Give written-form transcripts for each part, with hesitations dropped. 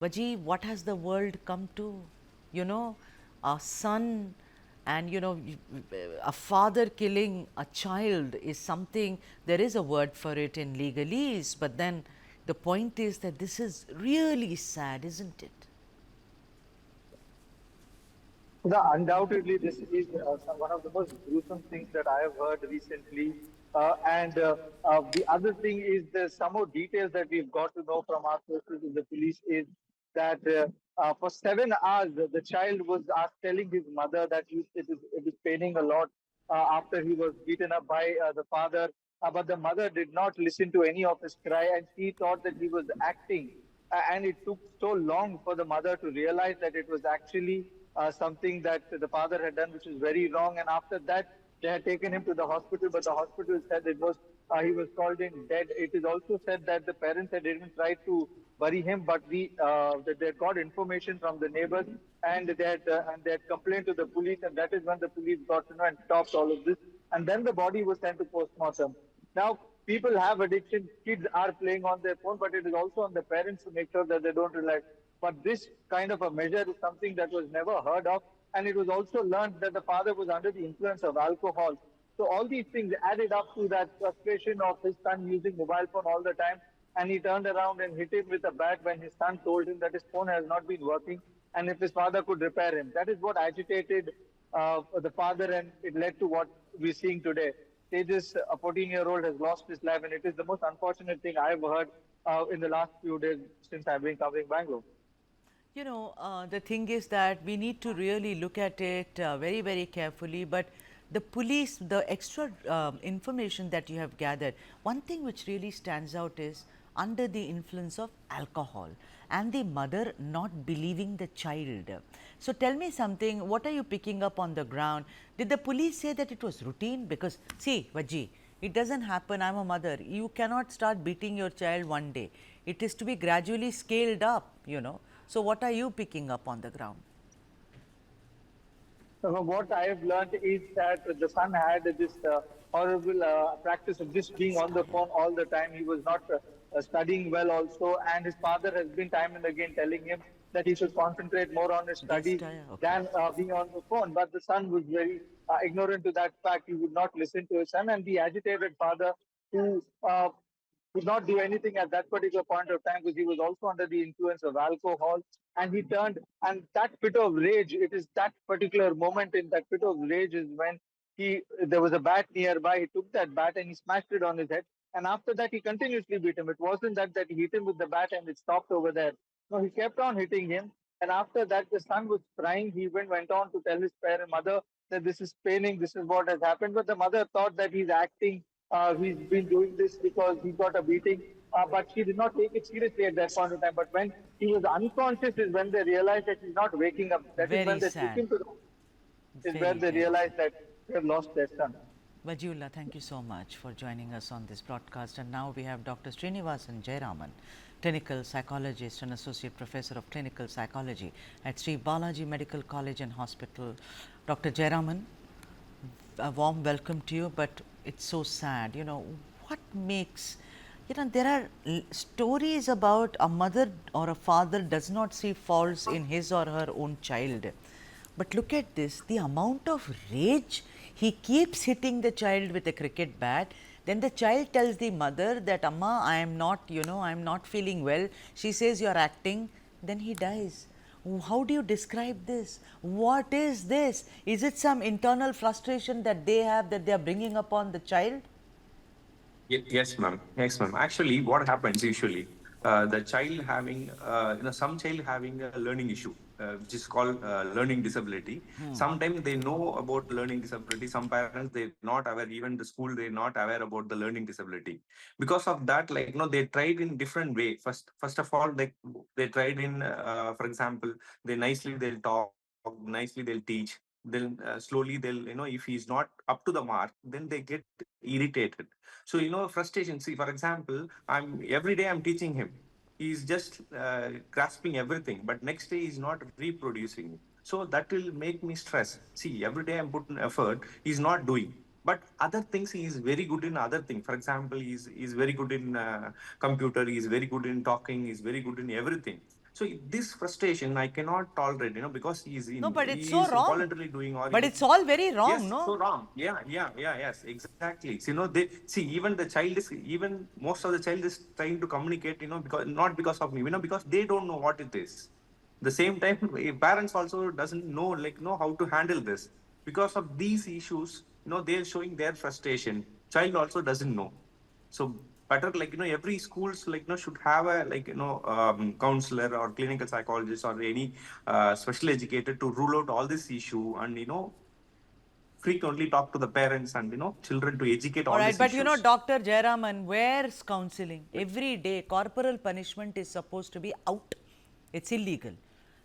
Vaji, what has the world come to? You know, a son and a father killing a child is something, there is a word for it in legalese, but then the point is that this is really sad, isn't it? Undoubtedly, this is one of the most gruesome things that I have heard recently. The other thing is the some more details that we've got to know from our sources in the police is that for 7 hours the child was telling his mother that it is paining a lot after he was beaten up by the father. But the mother did not listen to any of his cry, and she thought that he was acting. And it took so long for the mother to realize that it was actually something that the father had done, which was very wrong. And after that, they had taken him to the hospital, but the hospital said it was he was called in dead. It is also said that the parents had even tried to bury him, but they had got information from the neighbors, and they had complained to the police, and that is when the police got to know and stopped all of this. And then the body was sent to postmortem. Now, people have addiction. Kids are playing on their phone, but it is also on the parents to make sure that they don't relax. But this kind of a measure is something that was never heard of. And it was also learned that the father was under the influence of alcohol. So all these things added up to that frustration of his son using mobile phone all the time. And he turned around and hit him with a bat when his son told him that his phone has not been working and if his father could repair him. That is what agitated the father, and it led to what we're seeing today. Tejas, a 14-year-old, has lost his life, and it is the most unfortunate thing I've heard in the last few days since I've been covering Bangalore. The thing is that we need to really look at it very, very carefully. But the police, the extra information that you have gathered, one thing which really stands out is under the influence of alcohol and the mother not believing the child. So tell me something, what are you picking up on the ground? Did the police say that it was routine? Because, see, Vaji, it doesn't happen. I'm a mother. You cannot start beating your child one day. It is to be gradually scaled up. So, what are you picking up on the ground? So what I have learned is that the son had this horrible practice of just being on the phone all the time. He was not studying well also, and his father has been time and again telling him that he should concentrate more on his Guest, studies okay. than being on the phone. But the son was very ignorant to that fact. He would not listen to his son, and the agitated father who could not do anything at that particular point of time because he was also under the influence of alcohol, and he turned, and that fit of rage, it is that particular moment in that fit of rage is when he there was a bat nearby. He took that bat and he smashed it on his head, and after that he continuously beat him. It wasn't that he hit him with the bat and it stopped over there. No, he kept on hitting him, and after that the son was crying. He went on to tell his parent mother that this is paining, this is what has happened, but the mother thought that he's acting, he's been doing this because he got a beating. But she did not take it seriously at that point of time. But when he was unconscious is when they realized that he's not waking up. That is when Very they took sad. him to the is where Very, they very realized sad. that they have lost their son. Vajula, thank you so much for joining us on this broadcast. And now we have Dr. Srinivasan Jayaraman, clinical psychologist and associate professor of clinical psychology at Sri Balaji Medical College and Hospital. Dr. Jayaraman, a warm welcome to you, but it's so sad. What makes, there are stories about a mother or a father does not see faults in his or her own child. But look at this, the amount of rage, he keeps hitting the child with a cricket bat. Then the child tells the mother that, Amma, I am not, I am not feeling well. She says, you are acting. Then he dies. How do you describe this? What is this? Is it some internal frustration that they have that they are bringing upon the child? Yes, ma'am. Yes, ma'am. Actually, what happens usually, the child having, some child having a learning issue, which is called learning disability. Sometimes they know about learning disability. Some parents they're not aware. Even the school they're not aware about the learning disability. Because of that, they tried in different way. First of all, they tried in, for example, they'll talk nicely, they'll teach. Then slowly if he's not up to the mark, then they get irritated. So frustration. See, for example, I'm teaching him. He's just grasping everything, but next day he's not reproducing. So that will make me stress. See, every day I'm putting effort. He's not doing. But other things he is very good in other things. For example, he's very good in computer. He's very good in talking. He's very good in everything. So this frustration I cannot tolerate, because No, but it's he so is wrong. voluntarily doing, or But it's all very wrong, yes, no? so wrong. Yes, exactly. So, they see, even the child is, even most of the child is trying to communicate, because not because of me, because they don't know what it is. The same time, parents also doesn't know, how to handle this. Because of these issues, they're showing their frustration. Child also doesn't know. So better, every schools, should have a, counselor or clinical psychologist or any special educator to rule out all this issue, and frequently talk to the parents and children to educate All all right, these but issues. Dr. Jayaraman, where's counseling? Every day, corporal punishment is supposed to be out. It's illegal.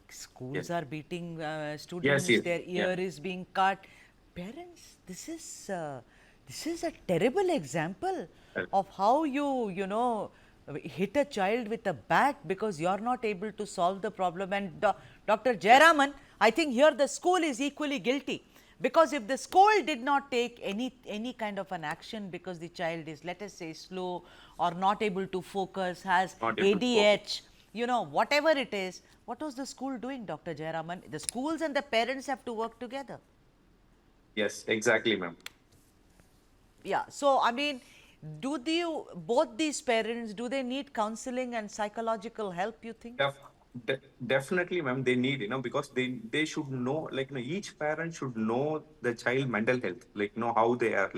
Schools Yes. are beating Yes, students, yes. their Yeah. ear is being cut. Parents, this is a terrible example of how you hit a child with a bat because you're not able to solve the problem. And Dr. Jayaraman, I think here the school is equally guilty. Because if the school did not take any kind of an action because the child is, let us say, slow or not able to focus, has Not able to focus. ADH, whatever it is, what was the school doing, Dr. Jayaraman? The schools and the parents have to work together. Yes, exactly, ma'am. Yeah. So, I mean, both these parents, do they need counseling and psychological help, you think? Definitely, ma'am. They need, because they should know, each parent should know the child mental health, how they are,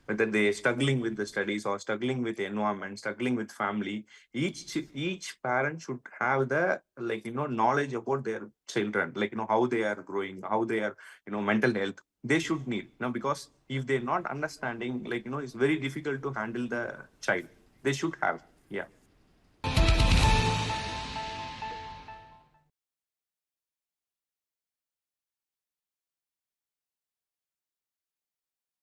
whether they are struggling with the studies or struggling with the environment, struggling with family. Each parent should have the, knowledge about their children, how they are growing, how they are, mental health. They should need, because if they're not understanding, it's very difficult to handle the child. They should have, yeah.